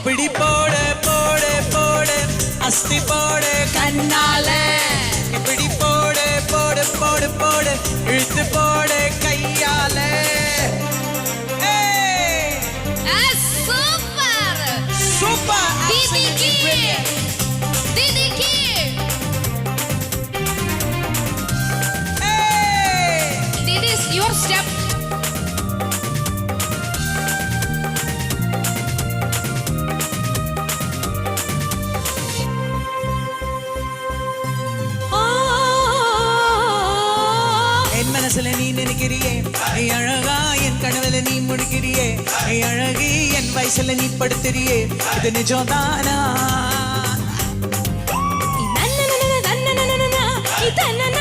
அப்படி போடு போடு போடு அஸ்தி போடு கண்ணால இப்படி போடு போடு போடு போடு இழுத்து போடு கையால super This is your step. என் மனசுல நீ நினைக்கிறியே நீ அழகா என் கனவுல நீ முடிக்கிறியே நீ அழகி என் வயசுல நீ படுத்துறியே இது நிஜம்தானா Na na na na na na na na na na na na